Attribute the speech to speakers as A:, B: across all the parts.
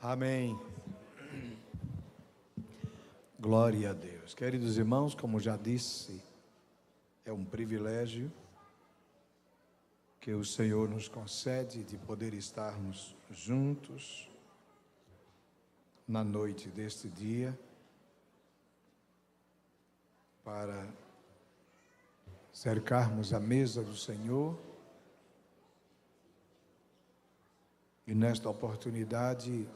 A: Amém. Glória a Deus. Queridos irmãos, como já disse, é um privilégio que o Senhor nos concede de poder estarmos juntos na noite deste dia para cercarmos a mesa do Senhor e nesta oportunidade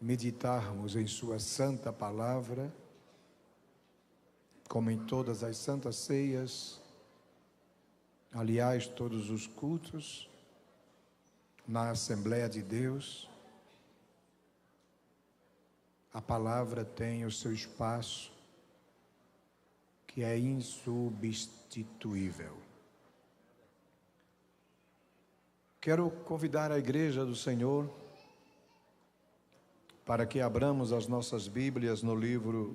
A: meditarmos em sua santa palavra, como em todas as santas ceias, aliás, todos os cultos, na Assembleia de Deus, a palavra tem o seu espaço, que é insubstituível. Quero convidar a Igreja do Senhor para que abramos as nossas Bíblias no livro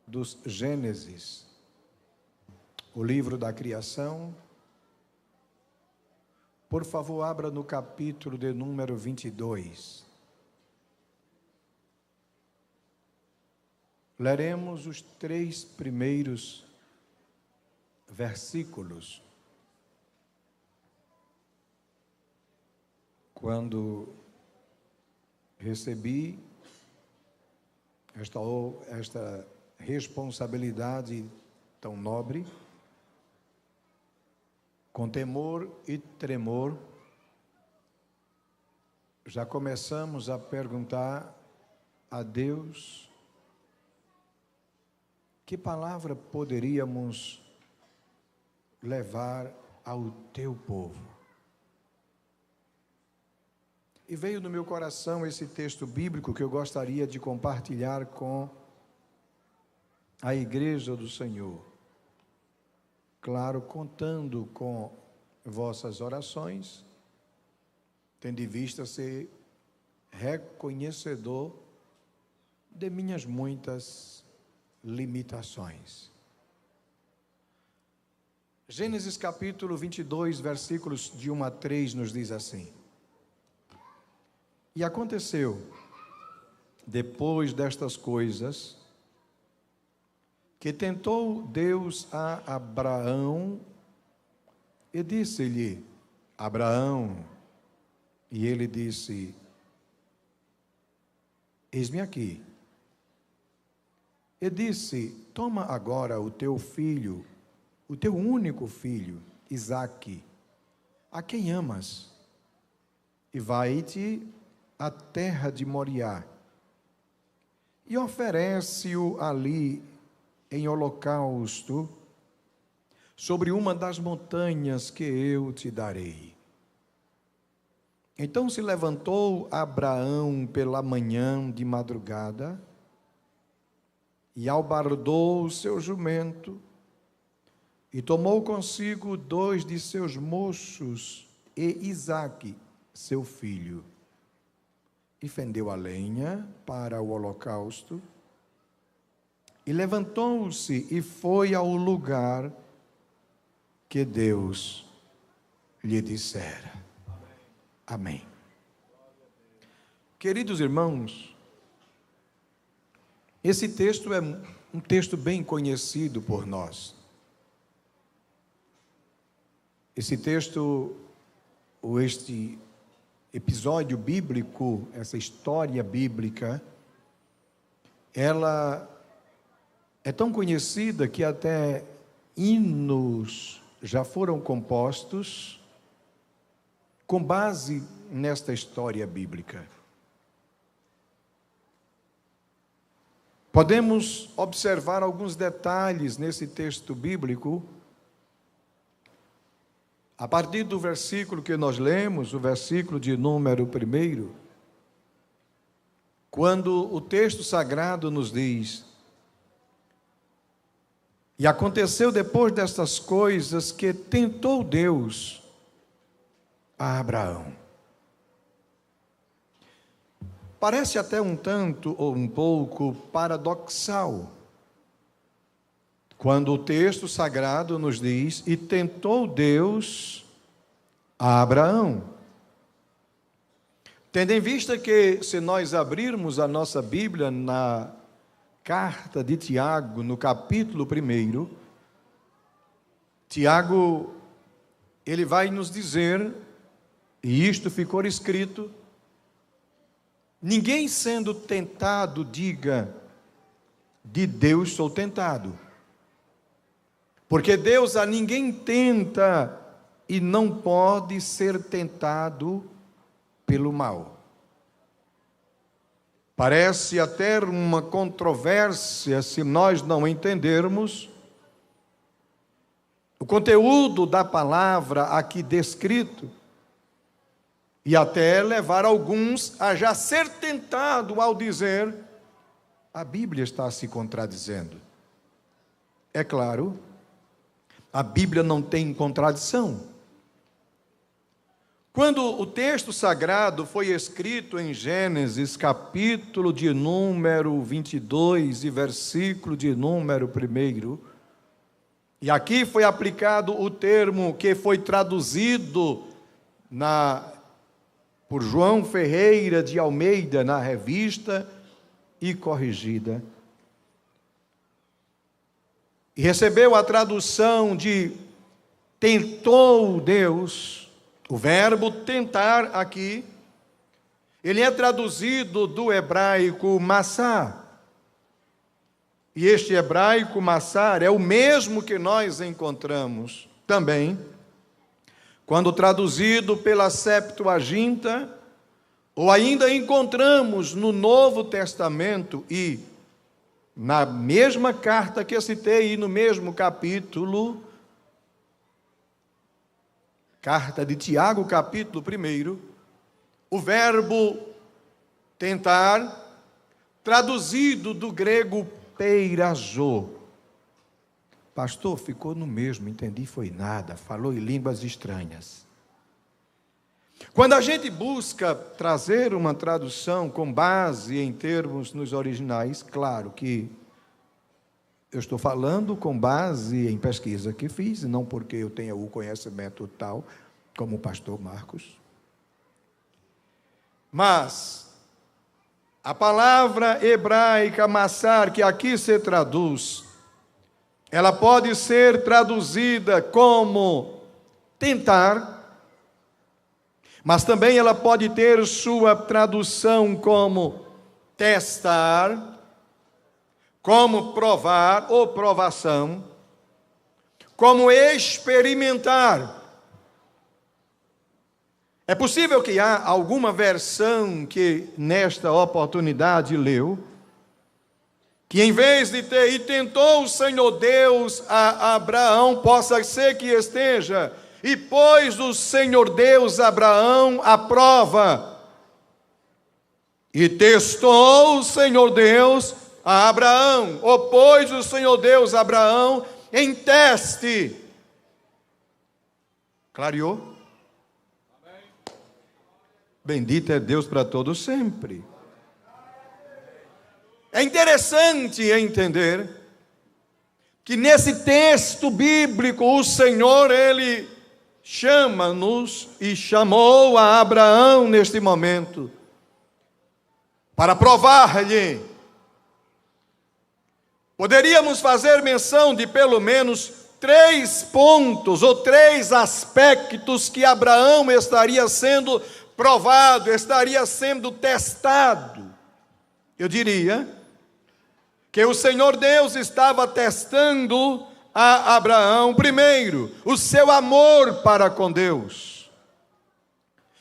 A: dos Gênesis, o livro da criação. Por favor, abra no capítulo de número 22. Leremos os 3 primeiros versículos. Quando recebi esta responsabilidade tão nobre, com temor e tremor, já começamos a perguntar a Deus que palavra poderíamos levar ao teu povo. E veio no meu coração esse texto bíblico que eu gostaria de compartilhar com a Igreja do Senhor. Claro, contando com vossas orações, tendo em vista ser reconhecedor de minhas muitas limitações. Gênesis capítulo 22, versículos de 1 a 3 nos diz assim: E aconteceu, depois destas coisas, que tentou Deus a Abraão e disse-lhe: Abraão, e ele disse: Eis-me aqui. E disse: Toma agora o teu filho, o teu único filho, Isaque, a quem amas, e vai-te à terra de Moriá, e oferece-o ali em holocausto sobre uma das montanhas que eu te darei. Então se levantou Abraão pela manhã de madrugada, e albardou o seu jumento, e tomou consigo 2 de seus moços e Isaque, seu filho, e fendeu a lenha para o holocausto, e levantou-se e foi ao lugar que Deus lhe dissera. Amém. Queridos irmãos, esse texto é um texto bem conhecido por nós. Esse texto, ou este episódio bíblico, essa história bíblica, ela é tão conhecida que até hinos já foram compostos com base nesta história bíblica. Podemos observar alguns detalhes nesse texto bíblico. A partir do versículo que nós lemos, o versículo de número 1, quando o texto sagrado nos diz: E aconteceu depois destas coisas que tentou Deus a Abraão. Parece até um tanto ou um pouco paradoxal, quando o texto sagrado nos diz: E tentou Deus a Abraão. Tendo em vista que, se nós abrirmos a nossa Bíblia na carta de Tiago, no capítulo 1, Tiago, ele vai nos dizer, e isto ficou escrito: ninguém sendo tentado diga, de Deus sou tentado. Porque Deus a ninguém tenta e não pode ser tentado pelo mal. Parece até uma controvérsia se nós não entendermos o conteúdo da palavra aqui descrito e até levar alguns a já ser tentado ao dizer: a Bíblia está se contradizendo. É claro, a Bíblia não tem contradição. Quando o texto sagrado foi escrito em Gênesis, capítulo de número 22 e versículo de número 1, e aqui foi aplicado o termo que foi traduzido por João Ferreira de Almeida na revista e corrigida, e recebeu a tradução de tentou Deus. O verbo tentar aqui, ele é traduzido do hebraico massá. E este hebraico massar é o mesmo que nós encontramos também, quando traduzido pela Septuaginta, ou ainda encontramos no Novo Testamento e na mesma carta que eu citei, e no mesmo capítulo, carta de Tiago, capítulo 1, o verbo tentar, traduzido do grego peirazo. Pastor, ficou no mesmo, entendi, foi nada, falou em línguas estranhas. Quando a gente busca trazer uma tradução com base em termos nos originais, claro que eu estou falando com base em pesquisa que fiz, e não porque eu tenha o conhecimento tal, como o pastor Marcos. Mas a palavra hebraica massar, que aqui se traduz, ela pode ser traduzida como tentar, mas também ela pode ter sua tradução como testar, como provar ou provação, como experimentar. É possível que há alguma versão que nesta oportunidade leu, que em vez de ter, e tentou o Senhor Deus a Abraão, possa ser que esteja, e pôs o Senhor Deus a Abraão à prova, e testou o Senhor Deus a Abraão, opôs o Senhor Deus a Abraão em teste. Clareou? Amém. Bendito é Deus para todos sempre. É interessante entender que nesse texto bíblico o Senhor, Ele chama-nos e chamou a Abraão neste momento para provar-lhe. Poderíamos fazer menção de pelo menos 3 pontos ou 3 aspectos que Abraão estaria sendo provado, estaria sendo testado. Eu diria que o Senhor Deus estava testando a Abraão, primeiro, o seu amor para com Deus.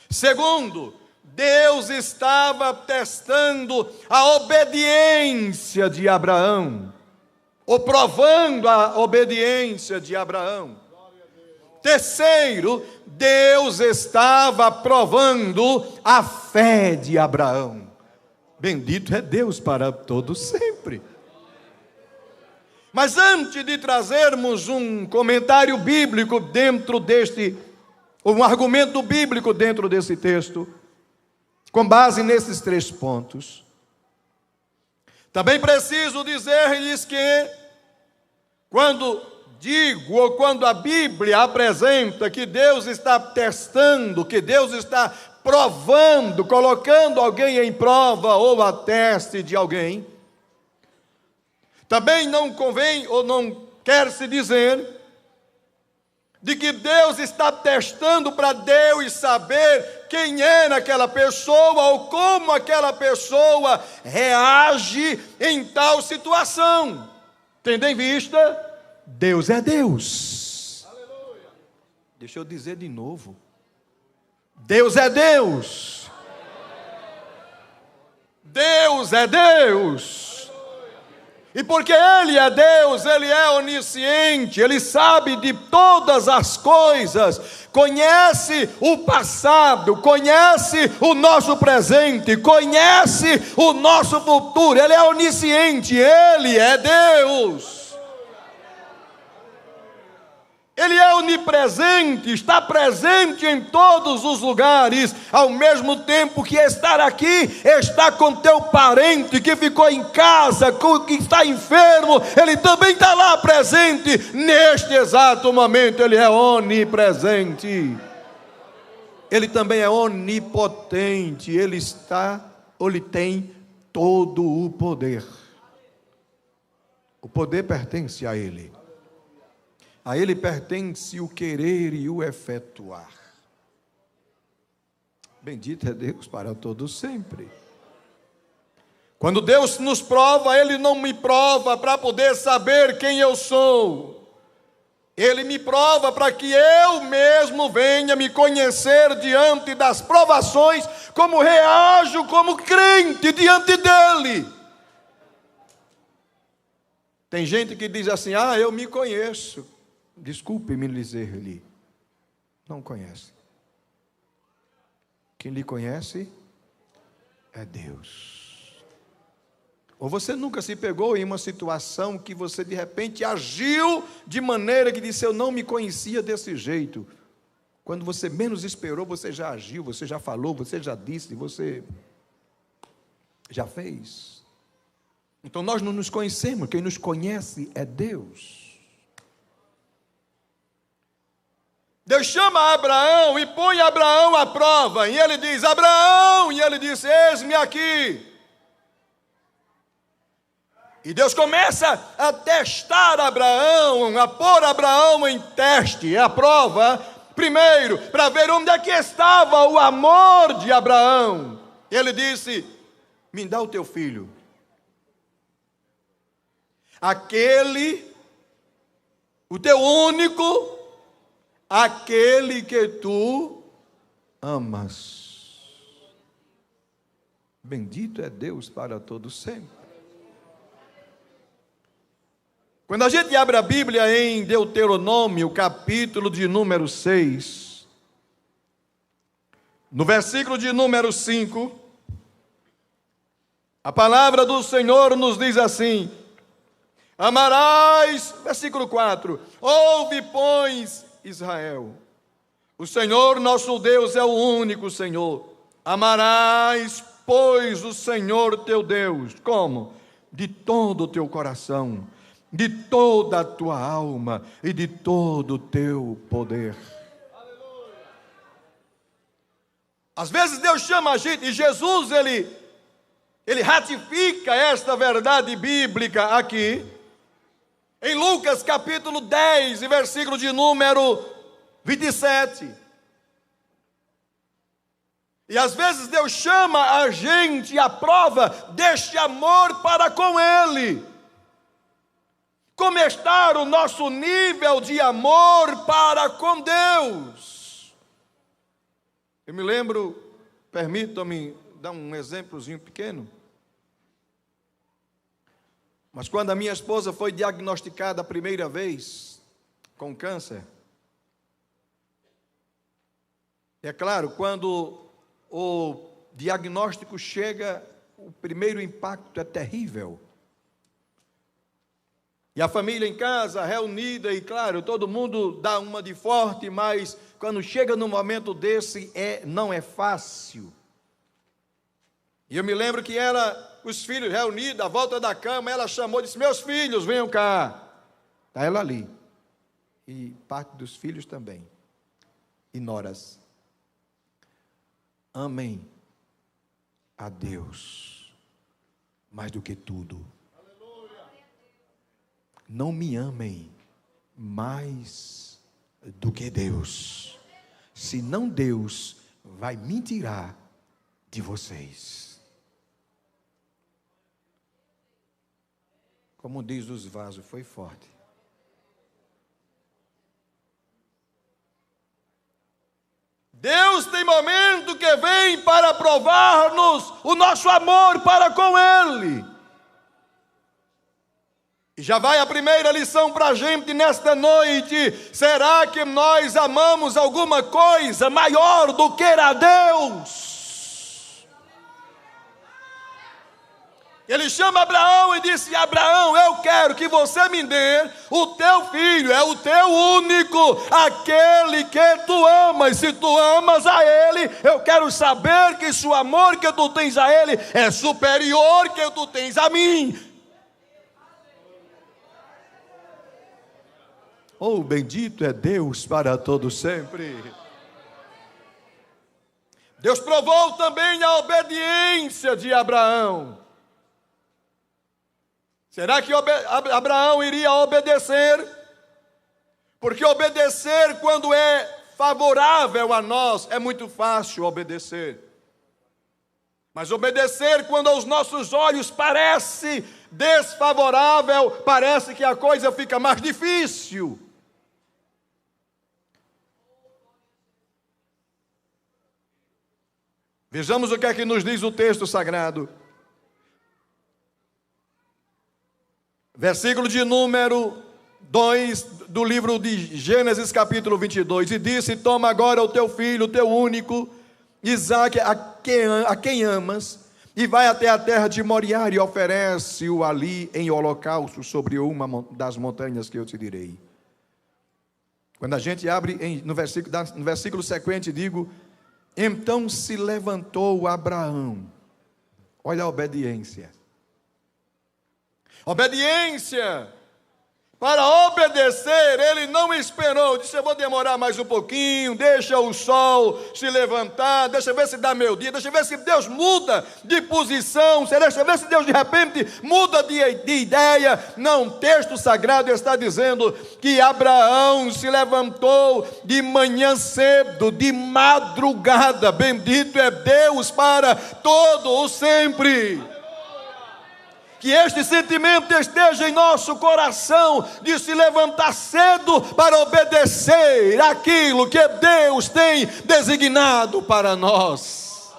A: Segundo, Deus estava testando a obediência de Abraão, ou provando a obediência de Abraão. Terceiro, Deus estava provando a fé de Abraão. Bendito é Deus para todos sempre. Mas antes de trazermos um comentário bíblico dentro deste, um argumento bíblico dentro desse texto, com base nesses 3 pontos, também preciso dizer-lhes que, quando digo, ou quando a Bíblia apresenta que Deus está testando, que Deus está provando, colocando alguém em prova ou a teste de alguém. Também não convém ou não quer se dizer de que Deus está testando para Deus saber quem é aquela pessoa ou como aquela pessoa reage em tal situação. Tendo em vista, Deus é Deus. Aleluia. Deixa eu dizer de novo. Deus é Deus. Deus é Deus. E porque Ele é Deus, Ele é onisciente, Ele sabe de todas as coisas, conhece o passado, conhece o nosso presente, conhece o nosso futuro. Ele é onisciente, Ele é Deus. Ele é onipresente, está presente em todos os lugares, ao mesmo tempo que estar aqui, está com teu parente que ficou em casa, que está enfermo, ele também está lá presente, neste exato momento. Ele é onipresente, ele também é onipotente, ele está, ou ele tem todo o poder. O poder pertence a Ele. A Ele pertence o querer e o efetuar. Bendito é Deus para todos sempre. Quando Deus nos prova, Ele não me prova para poder saber quem eu sou. Ele me prova para que eu mesmo venha me conhecer diante das provações, como reajo como crente diante dEle. Tem gente que diz assim: eu me conheço. Desculpe-me dizer-lhe, não conhece. Quem lhe conhece é Deus. Ou você nunca se pegou em uma situação que você de repente agiu de maneira que disse: eu não me conhecia desse jeito. Quando você menos esperou, você já agiu, você já falou, você já disse, você já fez. Então nós não nos conhecemos, quem nos conhece é Deus. Deus chama Abraão e põe Abraão à prova, e ele diz: Abraão, e ele diz: eis-me aqui. E Deus começa a testar Abraão, a pôr Abraão em teste, a prova, primeiro, para ver onde é que estava o amor de Abraão. Ele disse: me dá o teu filho, aquele, o teu único, aquele que tu amas. Bendito é Deus para todo sempre. Quando a gente abre a Bíblia em Deuteronômio, capítulo de número 6, no versículo de número 5, a palavra do Senhor nos diz assim: amarás, versículo 4, ouve, pois, Israel, o Senhor nosso Deus é o único Senhor. Amarás, pois, o Senhor teu Deus. Como? De todo o teu coração, de toda a tua alma e de todo o teu poder. Aleluia. Às vezes Deus chama a gente, e Jesus ele ratifica esta verdade bíblica aqui em Lucas capítulo 10, versículo de número 27. E às vezes Deus chama a gente à prova deste amor para com Ele. Como está o nosso nível de amor para com Deus? Eu me lembro, permitam-me dar um exemplozinho pequeno. Mas quando a minha esposa foi diagnosticada a primeira vez com câncer, é claro, quando o diagnóstico chega, o primeiro impacto é terrível. E a família em casa, reunida, e claro, todo mundo dá uma de forte, mas quando chega num momento desse, não é fácil. E eu me lembro que os filhos reunidos à volta da cama, ela chamou e disse: meus filhos, venham cá. Está ela ali. E parte dos filhos também. E noras. amem a Deus mais do que tudo. Não me amem mais do que Deus, senão Deus vai me tirar de vocês. Como diz os vasos, foi forte.
B: Deus tem momento que vem para provar-nos o nosso amor para com Ele. E já vai a primeira lição para a gente nesta noite. Será que nós amamos alguma coisa maior do que a Deus? Ele chama Abraão e disse: Abraão, eu quero que você me dê o teu filho, é o teu único, aquele que tu amas. Se tu amas a Ele, eu quero saber que se o amor que tu tens a Ele é superior que tu tens a mim.
A: Oh, bendito é Deus para todo sempre.
B: Deus provou também a obediência de Abraão. Será que Abraão iria obedecer? Porque obedecer quando é favorável a nós é muito fácil obedecer. Mas obedecer quando aos nossos olhos parece desfavorável, parece que a coisa fica mais difícil. Vejamos o que é que nos diz o texto sagrado. Versículo de número 2 do livro de Gênesis capítulo 22. E disse: toma agora o teu filho, o teu único, Isaque, a quem amas, e vai até a terra de Moriá e oferece-o ali em holocausto sobre uma das montanhas que eu te direi. Quando a gente abre no versículo sequente, digo: então se levantou Abraão. Olha a obediência. Obediência. Para obedecer, ele não esperou. Disse: eu vou demorar mais um pouquinho, deixa o sol se levantar, deixa eu ver se dá meu dia, deixa eu ver se Deus muda de posição, deixa eu ver se Deus de repente muda de ideia. Não, o texto sagrado está dizendo que Abraão se levantou de manhã cedo, de madrugada. Bendito é Deus para todo o sempre. Que este sentimento esteja em nosso coração, de se levantar cedo para obedecer aquilo que Deus tem designado para nós.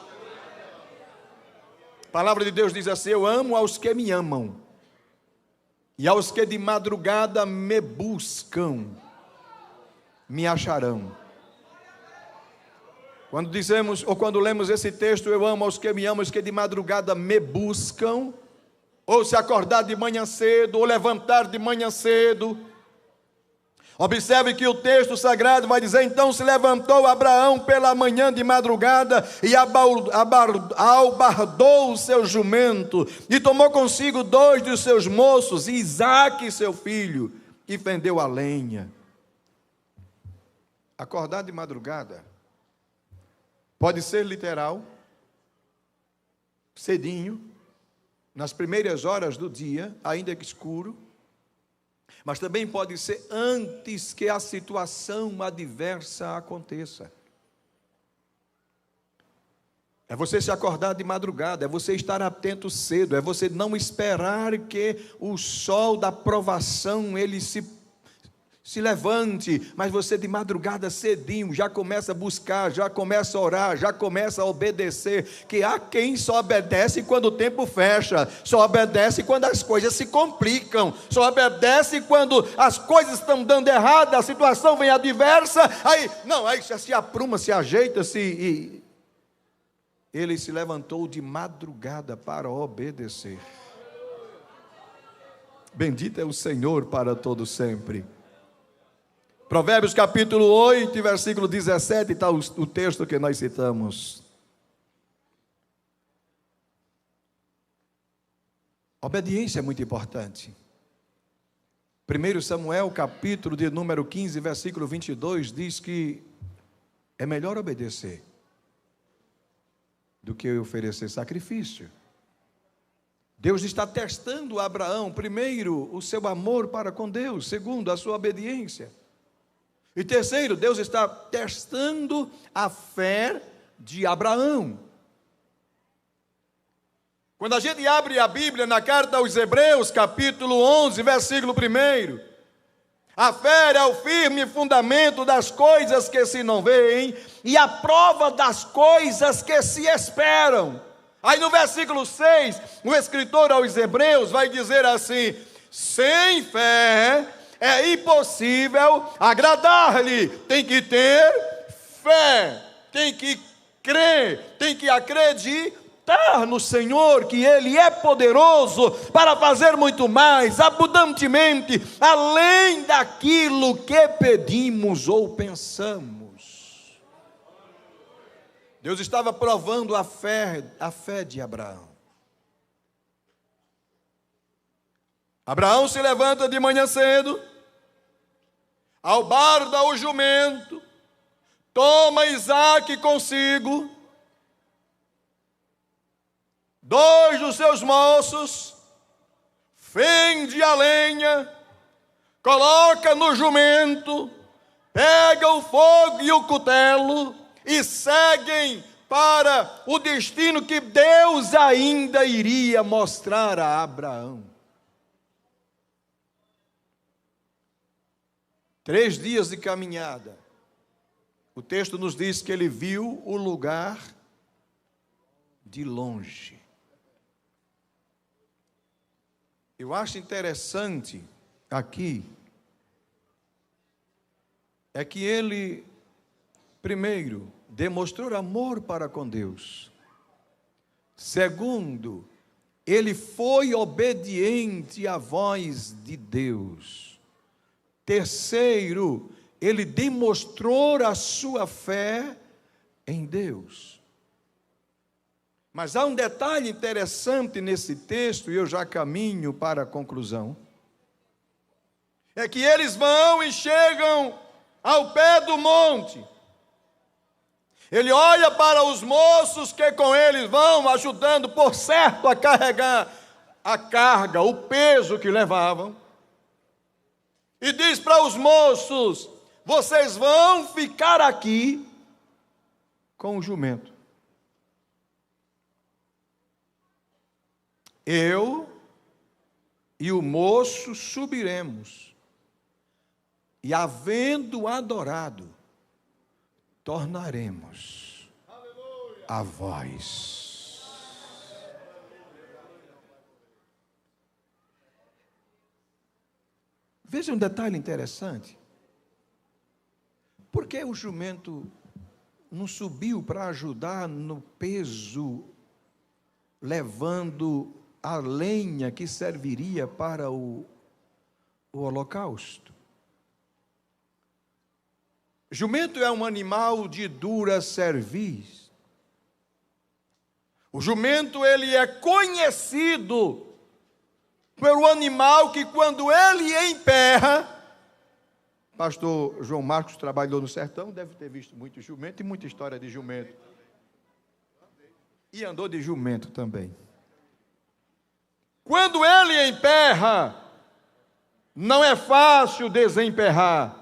B: A palavra de Deus diz assim: eu amo aos que me amam, e aos que de madrugada me buscam, me acharão. Quando dizemos, ou quando lemos esse texto, eu amo aos que me amam, os que de madrugada me buscam, ou se acordar de manhã cedo, ou levantar de manhã cedo. Observe que o texto sagrado vai dizer: então se levantou Abraão pela manhã de madrugada, e albardou o seu jumento, e tomou consigo 2 dos seus moços, Isaque seu filho, e fendeu a lenha. Acordar de madrugada pode ser literal, cedinho, nas primeiras horas do dia, ainda que escuro, mas também pode ser antes que a situação adversa aconteça. É você se acordar de madrugada, é você estar atento cedo, é você não esperar que o sol da provação ele se levante, mas você de madrugada cedinho já começa a buscar, já começa a orar, já começa a obedecer. Que há quem só obedece quando o tempo fecha, só obedece quando as coisas se complicam, só obedece quando as coisas estão dando errado, a situação vem adversa, aí se apruma, se ajeita-se, e ele se levantou de madrugada para obedecer. Bendito é o Senhor para todo sempre. Provérbios capítulo 8, versículo 17, está o texto que nós citamos. Obediência é muito importante. 1 Samuel capítulo de número 15, versículo 22, diz que é melhor obedecer
A: do que oferecer sacrifício. Deus está testando Abraão, primeiro, o seu amor para com Deus, segundo, a sua obediência. E terceiro, Deus está testando a fé de Abraão. Quando a gente abre a Bíblia na carta aos Hebreus, capítulo 11, versículo 1, a fé é o firme fundamento das coisas que se não veem e a prova das coisas que se esperam. Aí no versículo 6, o escritor aos Hebreus vai dizer assim: sem fé é impossível agradar-lhe. Tem que ter fé, tem que crer, tem que acreditar no Senhor, que Ele é poderoso para fazer muito mais, abundantemente, além daquilo que pedimos ou pensamos. Deus estava provando a fé de Abraão. Abraão se levanta de manhã cedo, albarda o jumento, toma Isaque consigo, 2 dos seus moços, fende a lenha, coloca no jumento, pega o fogo e o cutelo e seguem para o destino que Deus ainda iria mostrar a Abraão. 3 dias de caminhada. O texto nos diz que ele viu o lugar de longe. Eu acho interessante aqui é que ele, primeiro, demonstrou amor para com Deus. Segundo, ele foi obediente à voz de Deus. Terceiro, ele demonstrou a sua fé em Deus. Mas há um detalhe interessante nesse texto, e eu já caminho para a conclusão. É que eles vão e chegam ao pé do monte. Ele olha para os moços que com eles vão, ajudando, por certo, a carregar a carga, o peso que levavam. E diz para os moços: vocês vão ficar aqui com o jumento. Eu e o moço subiremos, e havendo adorado, tornaremos a vós. Veja um detalhe interessante. Por que o jumento não subiu para ajudar no peso, levando a lenha que serviria para o holocausto? Jumento é um animal de dura cerviz. O jumento, ele é conhecido pelo animal que, quando ele emperra, pastor João Marcos trabalhou no sertão, deve ter visto muito jumento e muita história de jumento. E andou de jumento também. Quando ele emperra, não é fácil desemperrar.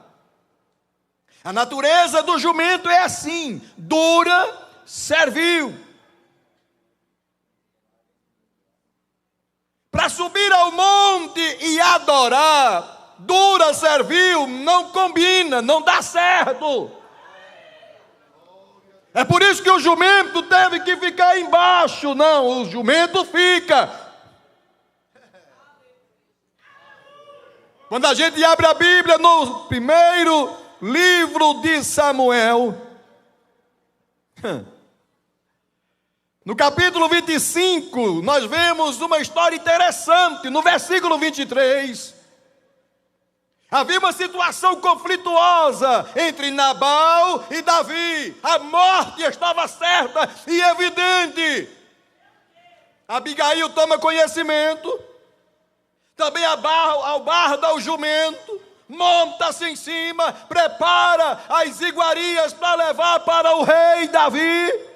A: A natureza do jumento é assim, dura, servil. Para subir ao monte e adorar, dura, servil, não combina, não dá certo. É por isso que o jumento teve que ficar embaixo. Não, o jumento fica. Quando a gente abre a Bíblia no primeiro livro de Samuel, no capítulo 25, nós vemos uma história interessante. No versículo 23, havia uma situação conflituosa entre Nabal e Davi. A morte estava certa e evidente. Abigail toma conhecimento, também albarda o jumento, monta-se em cima, prepara as iguarias para levar para o rei Davi.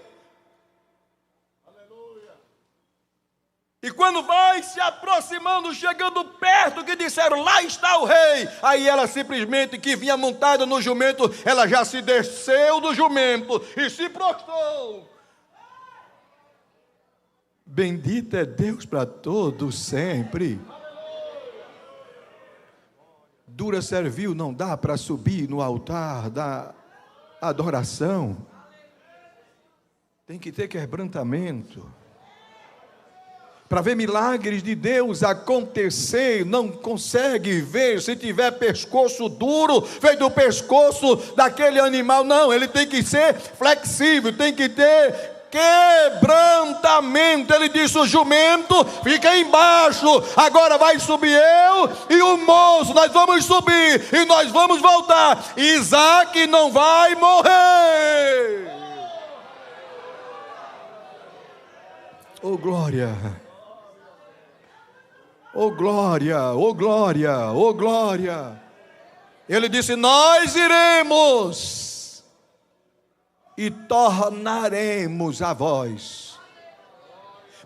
B: E quando vai se aproximando, chegando perto, que disseram, lá está o rei. Aí ela simplesmente, que vinha montada no jumento, ela já se desceu do jumento e se prostrou. Bendito é Deus para todos sempre. Dura servil não dá para subir no altar da adoração. Tem que ter quebrantamento. Para ver milagres de Deus acontecer, não consegue ver se tiver pescoço duro, feito do pescoço daquele animal. Não, ele tem que ser flexível, tem que ter quebrantamento. Ele disse, o jumento fica embaixo, agora vai subir eu e o moço, nós vamos subir e nós vamos voltar. Isaac não vai morrer. Oh glória, oh glória, oh glória, oh glória. Ele disse, nós iremos e tornaremos a vós.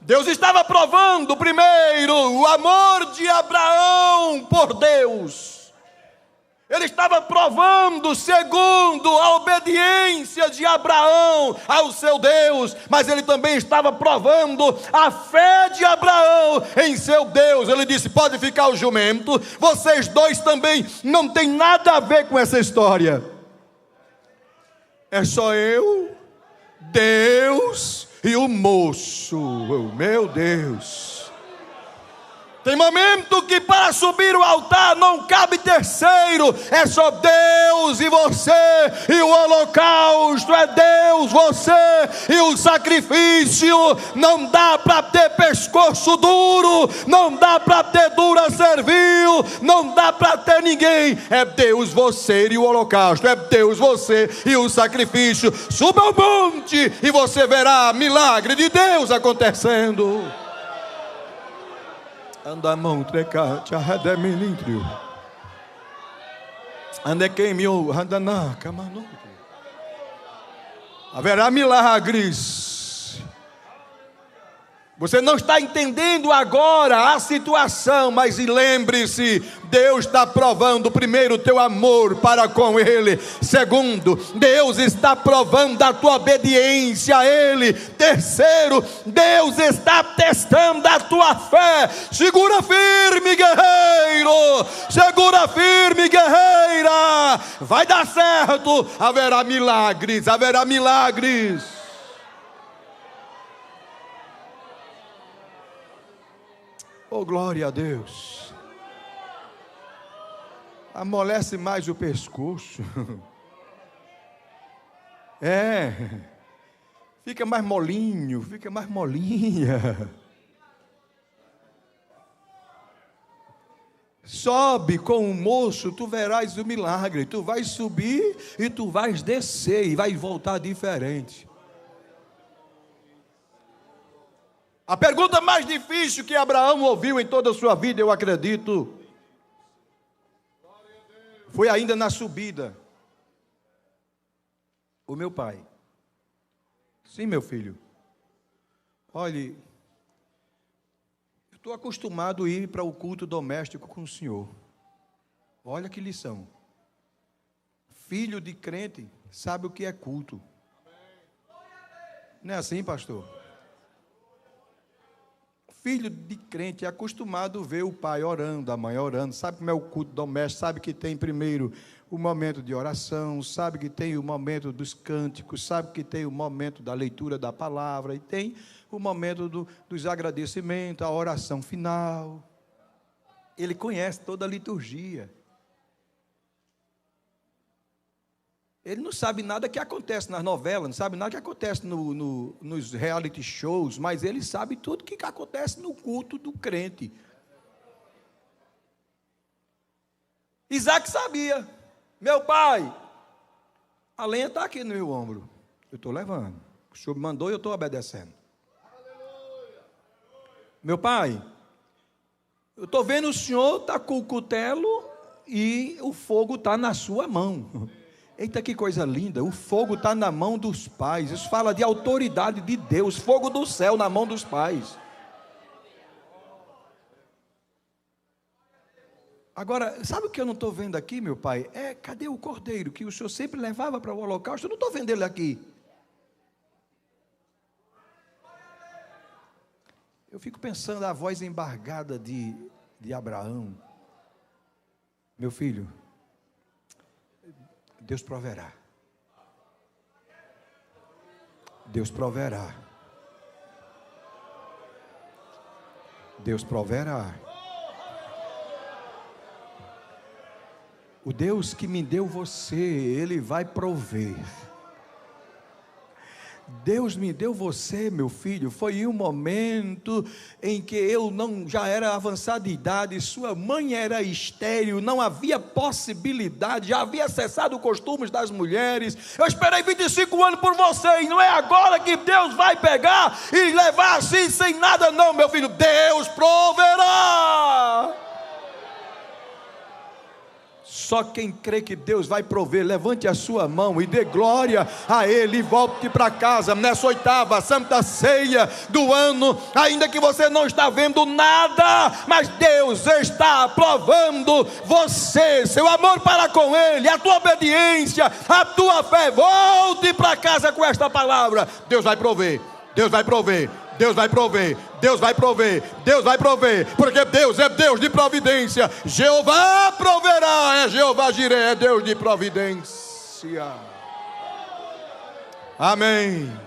B: Deus estava provando primeiro o amor de Abraão por Deus. Ele estava provando, segundo, a obediência de Abraão ao seu Deus. Mas ele também estava provando a fé de Abraão em seu Deus. Ele disse, pode ficar o jumento. Vocês dois também não tem nada a ver com essa história. É só eu, Deus e o moço. Oh, meu Deus. Tem momento que para subir o altar não cabe terceiro. É só Deus e você. E o holocausto é Deus, você e o sacrifício. Não dá para ter pescoço duro. Não dá para ter dura servil. Não dá para ter ninguém. É Deus, você e o holocausto. É Deus, você e o sacrifício. Suba ao monte e você verá milagre de Deus acontecendo. Andamão trecate a redeminintrio. Andequemio andaná camanutrio. Haverá milagres. Você não está entendendo agora a situação, mas lembre-se, Deus está provando primeiro o teu amor para com Ele. Segundo, Deus está provando a tua obediência a Ele. Terceiro, Deus está testando a tua fé. Segura firme, guerreiro. Segura firme, guerreira. Vai dar certo. Haverá milagres, haverá milagres. Oh, glória a Deus. Amolece mais o pescoço. Fica mais molinho, fica mais molinha. Sobe com o moço, tu verás o milagre. Tu vais subir e tu vais descer e vais voltar diferente. A pergunta mais difícil que Abraão ouviu em toda a sua vida, eu acredito, foi ainda na subida. O meu pai. Sim, meu filho. Olhe, eu estou acostumado a ir para o culto doméstico com o senhor. Olha que lição. Filho de crente sabe o que é culto. Não é assim, pastor? Filho de crente é acostumado a ver o pai orando, a mãe orando, sabe como é o culto doméstico, sabe que tem primeiro o momento de oração, sabe que tem o momento dos cânticos, sabe que tem o momento da leitura da palavra e tem o momento dos agradecimentos, a oração final. Ele conhece toda a liturgia. Ele não sabe nada que acontece nas novelas, não sabe nada que acontece nos reality shows, mas ele sabe tudo que acontece no culto do crente. Isaac sabia. Meu pai, a lenha está aqui no meu ombro. Eu estou levando. O senhor me mandou e eu estou obedecendo. Meu pai, eu estou vendo o senhor está com o cutelo e o fogo está na sua mão. Eita, que coisa linda, o fogo está na mão dos pais. Isso fala de autoridade de Deus, fogo do céu na mão dos pais.
A: Agora, sabe o que eu não estou vendo aqui, meu pai? Cadê o cordeiro que o senhor sempre levava para o holocausto? Eu não estou vendo ele aqui. Eu fico pensando a voz embargada de Abraão. Meu filho, Deus proverá. Deus proverá. Deus proverá. O Deus que me deu você, Ele vai prover. Deus me deu você, meu filho. Foi um momento em que eu já era avançado de idade, sua mãe era estéril, não havia possibilidade, já havia cessado os costumes das mulheres. Eu esperei 25 anos por você, e não é agora que Deus vai pegar e levar assim sem nada, não, meu filho. Deus proverá. Só quem crê que Deus vai prover, levante a sua mão e dê glória a Ele, e volte para casa nessa 8ª Santa Ceia do ano, ainda que você não está vendo nada, mas Deus está provando você, seu amor para com Ele, a tua obediência, a tua fé. Volte para casa com esta palavra: Deus vai prover, Deus vai prover, Deus vai prover, Deus vai prover, Deus vai prover, porque Deus é Deus de providência. Jeová proverá, é Jeová Jireh, é Deus de providência. Amém.